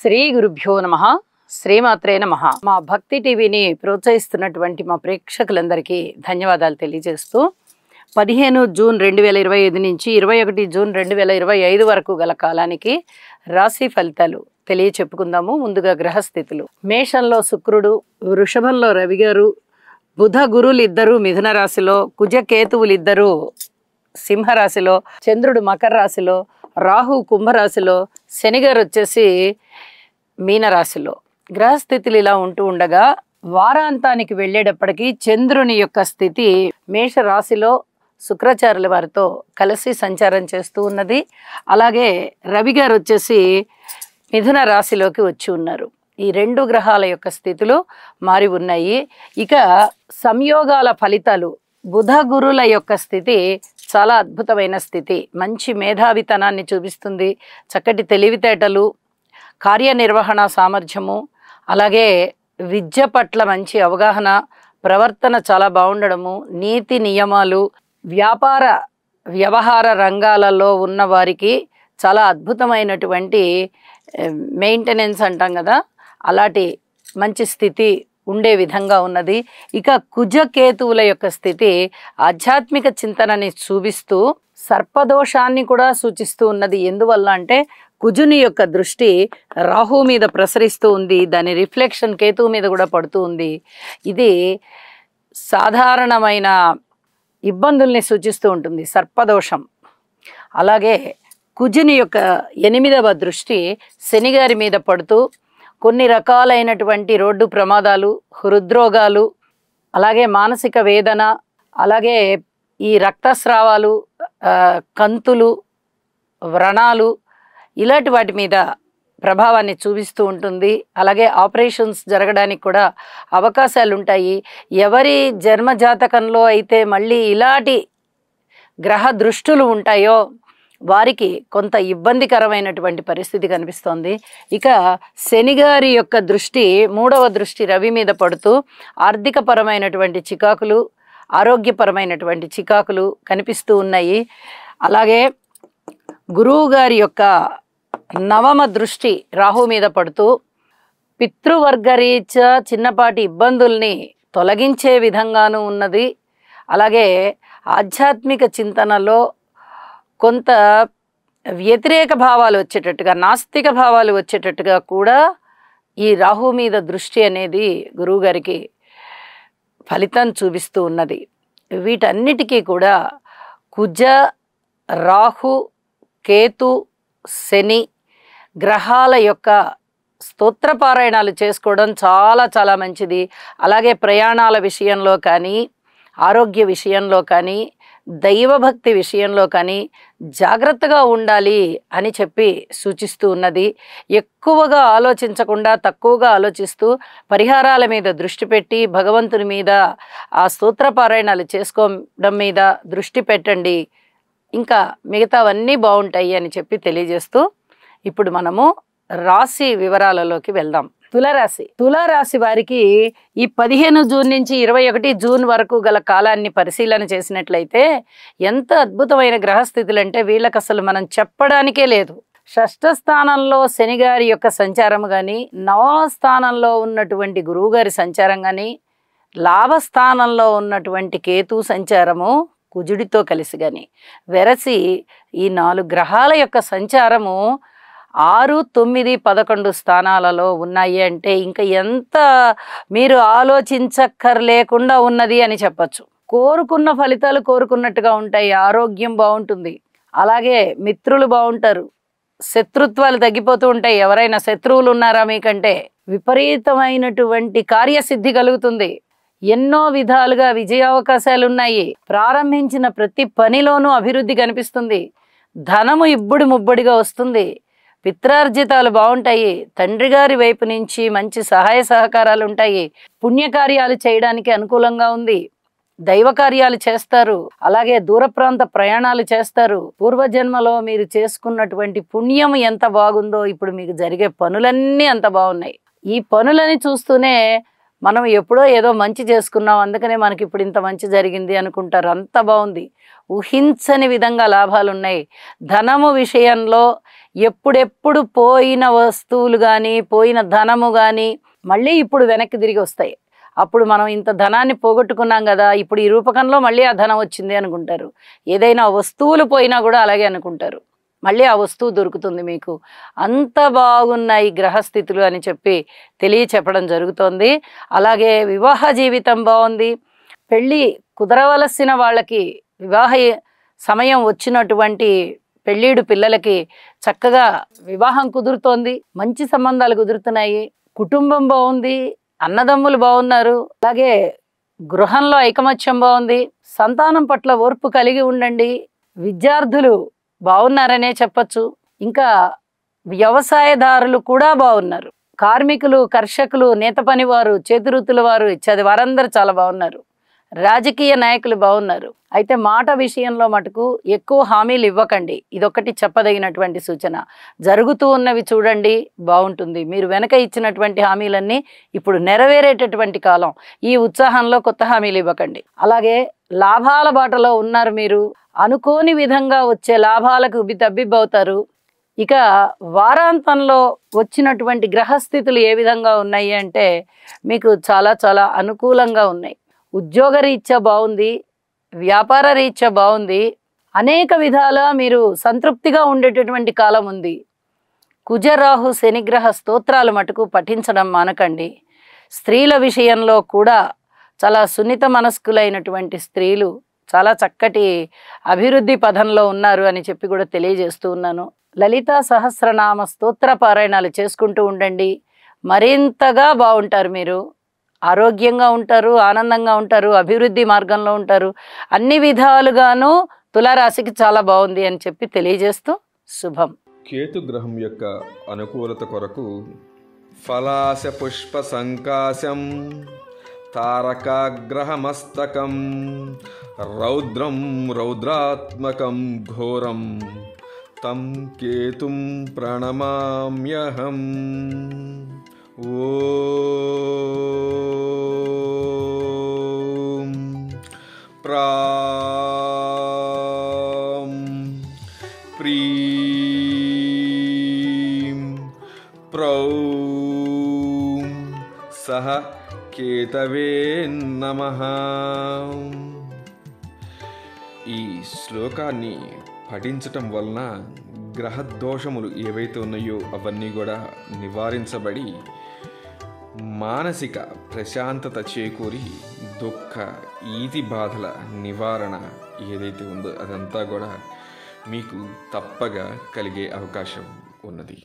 శ్రీ గురుభ్యో నమః. శ్రీమాత్రే నమః. మా భక్తి టీవీని ప్రోత్సహిస్తున్నటువంటి మా ప్రేక్షకులందరికీ ధన్యవాదాలు తెలియజేస్తూ 15 జూన్ 2025 నుంచి 21 జూన్ 2025 వరకు గల కాలానికి రాశి ఫలితాలు తెలియచెప్పుకుందాము. ముందుగా గ్రహస్థితులు. మేషంలో శుక్రుడు, వృషభంలో రవి గారు, బుధ గురులు ఇద్దరు మిథున రాశిలో, కుజ కేతువులు ఇద్దరు సింహరాశిలో, చంద్రుడు మకర రాశిలో, రాహు కుంభరాశిలో, శనిగారు వచ్చేసి మీనరాశిలో. గ్రహస్థితులు ఇలా ఉంటూ ఉండగా వారాంతానికి వెళ్ళేటప్పటికీ చంద్రుని యొక్క స్థితి మేష రాశిలో శుక్రాచార్యుల వారితో కలిసి సంచారం చేస్తూ ఉన్నది. అలాగే రవి గారు వచ్చేసి మిథున రాశిలోకి వచ్చి ఉన్నారు. ఈ రెండు గ్రహాల యొక్క స్థితులు మారి ఉన్నాయి. ఇక సంయోగాల ఫలితాలు, బుధ గురుల యొక్క స్థితి చాలా అద్భుతమైన స్థితి. మంచి మేధావితనాన్ని చూపిస్తుంది. చక్కటి తెలివితేటలు, కార్యనిర్వహణ సామర్థ్యము, అలాగే విద్య పట్ల మంచి అవగాహన, ప్రవర్తన చాలా బాగుండడము, నీతి నియమాలు, వ్యాపార వ్యవహార రంగాలలో ఉన్న వారికి చాలా అద్భుతమైనటువంటి మెయింటెనెన్స్ అంటాం కదా, అలాంటి మంచి స్థితి ఉండే విధంగా ఉన్నది. ఇక కుజ కేతువుల యొక్క స్థితి ఆధ్యాత్మిక చింతనని చూపిస్తూ సర్పదోషాన్ని కూడా సూచిస్తూ ఉన్నది. ఎందువల్ల అంటే కుజుని యొక్క దృష్టి రాహు మీద ప్రసరిస్తూ ఉంది, దాని రిఫ్లెక్షన్ కేతువు మీద కూడా పడుతూ ఉంది. ఇది సాధారణమైన ఇబ్బందుల్ని సూచిస్తూ ఉంటుంది, సర్పదోషం. అలాగే కుజుని యొక్క 8వ దృష్టి శనిగారి మీద పడుతూ కొన్ని రకాలైనటువంటి రోడ్డు ప్రమాదాలు, హృద్రోగాలు, అలాగే మానసిక వేదన, అలాగే ఈ రక్తస్రావాలు, కంతులు, వ్రణాలు, ఇలాంటి వాటి మీద ప్రభావాన్ని చూపిస్తూ ఉంటుంది. అలాగే ఆపరేషన్స్ జరగడానికి కూడా అవకాశాలు ఉంటాయి. ఎవరి జన్మజాతకంలో అయితే మళ్ళీ ఇలాంటి గ్రహ దృష్టులు ఉంటాయో వారికి కొంత ఇబ్బందికరమైనటువంటి పరిస్థితి కనిపిస్తోంది. ఇక శనిగారి యొక్క దృష్టి 3వ దృష్టి రవి మీద పడుతూ ఆర్థికపరమైనటువంటి చికాకులు, ఆరోగ్యపరమైనటువంటి చికాకులు కనిపిస్తూ ఉన్నాయి. అలాగే గురువు గారి యొక్క 9వ దృష్టి రాహు మీద పడుతూ పితృవర్గరీత్యా చిన్నపాటి ఇబ్బందుల్ని తొలగించే విధంగానూ ఉన్నది. అలాగే ఆధ్యాత్మిక చింతనలో కొంత వ్యతిరేక భావాలు వచ్చేటట్టుగా, నాస్తిక భావాలు వచ్చేటట్టుగా కూడా ఈ రాహు మీద దృష్టి అనేది గురువుగారికి ఫలితం చూపిస్తూ ఉన్నది. వీటన్నిటికీ కూడా కుజ, రాహు, కేతు, శని గ్రహాల యొక్క స్తోత్రపారాయణాలు చేసుకోవడం చాలా చాలా మంచిది. అలాగే ప్రయాణాల విషయంలో కానీ, ఆరోగ్య విషయంలో కానీ, దైవభక్తి విషయంలో కానీ జాగ్రత్తగా ఉండాలి అని చెప్పి సూచిస్తూ ఉన్నది. ఎక్కువగా ఆలోచించకుండా తక్కువగా ఆలోచిస్తూ పరిహారాల మీద దృష్టి పెట్టి భగవంతుని మీద ఆ స్తోత్రపారాయణాలు చేసుకోవడం మీద దృష్టి పెట్టండి, ఇంకా మిగతావన్నీ బాగుంటాయి అని చెప్పి తెలియజేస్తూ ఇప్పుడు మనము రాశి వివరాలలోకి వెళ్దాం. తులారాశి వారికి ఈ 15 జూన్ నుంచి 21 జూన్ వరకు గల కాలాన్ని పరిశీలన చేసినట్లయితే ఎంత అద్భుతమైన గ్రహస్థితులు అంటే వీళ్ళకి అసలు మనం చెప్పడానికే లేదు. షష్ఠ స్థానంలో శనిగారి యొక్క సంచారం కానీ, 9వ స్థానంలో ఉన్నటువంటి గురువుగారి సంచారం కానీ, లాభస్థానంలో ఉన్నటువంటి కేతు సంచారము కుజుడితో కలిసి కానీ వెరసి ఈ 4 గ్రహాల యొక్క సంచారము 6, 9, 11 స్థానాలలో ఉన్నాయి అంటే ఇంకా ఎంత మీరు ఆలోచించక్కర్లేకుండా ఉన్నది అని చెప్పచ్చు. కోరుకున్న ఫలితాలు కోరుకున్నట్టుగా ఉంటాయి. ఆరోగ్యం బాగుంటుంది, అలాగే మిత్రులు బాగుంటారు, శత్రుత్వాలు తగ్గిపోతూ ఉంటాయి. ఎవరైనా శత్రువులు ఉన్నారా మీకంటే విపరీతమైనటువంటి కార్యసిద్ధి కలుగుతుంది. ఎన్నో విధాలుగా విజయావకాశాలు ఉన్నాయి. ప్రారంభించిన ప్రతి పనిలోనూ అభివృద్ధి కనిపిస్తుంది. ధనము ఇబ్బడి ముబ్బడిగా వస్తుంది. పిత్రార్జితాలు బాగుంటాయి. తండ్రి గారి వైపు నుంచి మంచి సహాయ సహకారాలు ఉంటాయి. పుణ్యకార్యాలు చేయడానికి అనుకూలంగా ఉంది. దైవ కార్యాలు చేస్తారు. అలాగే దూర ప్రాంత ప్రయాణాలు చేస్తారు. పూర్వజన్మలో మీరు చేసుకున్నటువంటి పుణ్యం ఎంత బాగుందో ఇప్పుడు మీకు జరిగే పనులన్నీ అంత బాగున్నాయి. ఈ పనులని చూస్తూనే మనం ఎప్పుడో ఏదో మంచి చేసుకున్నాం, అందుకనే మనకి ఇప్పుడు ఇంత మంచి జరిగింది అనుకుంటారు. అంత బాగుంది. ఊహించని విధంగా లాభాలు ఉన్నాయి. ధనము విషయంలో ఎప్పుడెప్పుడు పోయిన వస్తువులు కానీ, పోయిన ధనము కానీ మళ్ళీ ఇప్పుడు వెనక్కి తిరిగి వస్తాయి. అప్పుడు మనం ఇంత ధనాన్ని పోగొట్టుకున్నాం కదా, ఇప్పుడు ఈ రూపకంలో మళ్ళీ ఆ ధనం వచ్చింది అనుకుంటారు. ఏదైనా వస్తువులు పోయినా కూడా అలాగే అనుకుంటారు. మళ్ళీ ఆ వస్తువు దొరుకుతుంది మీకు. అంత బాగున్నాయి గ్రహస్థితులు అని చెప్పి చెప్పడం జరుగుతోంది. అలాగే వివాహ జీవితం బాగుంది. పెళ్ళి కుదరవలసిన వాళ్ళకి వివాహ సమయం వచ్చినటువంటి పెళ్ళీడు పిల్లలకి చక్కగా వివాహం కుదురుతోంది. మంచి సంబంధాలు కుదురుతున్నాయి. కుటుంబం బాగుంది. అన్నదమ్ములు బాగున్నారు. అలాగే గృహంలో ఐకమత్యం బాగుంది. సంతానం పట్ల ఓర్పు కలిగి ఉండండి. విద్యార్థులు బాగున్నారనే చెప్పచ్చు. ఇంకా వ్యవసాయదారులు కూడా బాగున్నారు. కార్మికులు, కర్షకులు, నేత పనివారు, చేతివృత్తుల వారు, వారందరూ చాలా బాగున్నారు. రాజకీయ నాయకులు బాగున్నారు. అయితే మాట విషయంలో మటుకు ఎక్కువ హామీలు ఇవ్వకండి. ఇదొకటి చెప్పదగినటువంటి సూచన. జరుగుతూ ఉన్నవి చూడండి, బాగుంటుంది. మీరు వెనక ఇచ్చినటువంటి హామీలన్నీ ఇప్పుడు నెరవేరేటటువంటి కాలం. ఈ ఉత్సాహంలో కొత్త హామీలు ఇవ్వకండి. అలాగే లాభాల బాటలో ఉన్నారు మీరు. అనుకోని విధంగా వచ్చే లాభాలకు తబ్బిబ్బవుతారు. ఇక వారాంతంలో వచ్చినటువంటి గ్రహస్థితులు ఏ విధంగా ఉన్నాయి అంటే మీకు చాలా చాలా అనుకూలంగా ఉన్నాయి. ఉద్యోగ రీత్యా బాగుంది. వ్యాపార రీత్యా బాగుంది. అనేక విధాల మీరు సంతృప్తిగా ఉండేటటువంటి కాలం ఉంది. కుజరాహు శనిగ్రహ స్తోత్రాలు మటుకు పఠించడం మానకండి. స్త్రీల విషయంలో కూడా చాలా సున్నిత మనస్కులైనటువంటి స్త్రీలు చాలా చక్కటి అభివృద్ధి పదంలో ఉన్నారు అని చెప్పి కూడా తెలియజేస్తూ ఉన్నాను. లలితా సహస్రనామ స్తోత్ర పారాయణాలు చేసుకుంటూ ఉండండి. మరింతగా బాగుంటారు. మీరు ఆరోగ్యంగా ఉంటారు, ఆనందంగా ఉంటారు, అభివృద్ధి మార్గంలో ఉంటారు. అన్ని విధాలుగాను తులారాశికి చాలా బాగుంది అని చెప్పి తెలియజేస్తూ శుభం. కేతు గ్రహం యొక్క అనుకూలత కొరకు ఫలాశ పుష్ప సంకాశం తారకాగ్రహమస్తకం రౌద్రం రౌద్రాత్మకం ఘోరం తం కేతుం ప్రణమామ్యహం. ఓం ప్రాం ప్రీం ప్రౌం సహ కేతవే నమః. ఈ శ్లోకాన్ని పఠించటం వలన గ్రహదోషములు ఏవైతే ఉన్నాయో అవన్నీ కూడా నివారించబడి మానసిక ప్రశాంతత చేకూరి దుఃఖ ఈతి బాధల నివారణ ఏదైతే ఉందో అదంతా కూడా మీకు తప్పగా కలిగే అవకాశం ఉన్నది.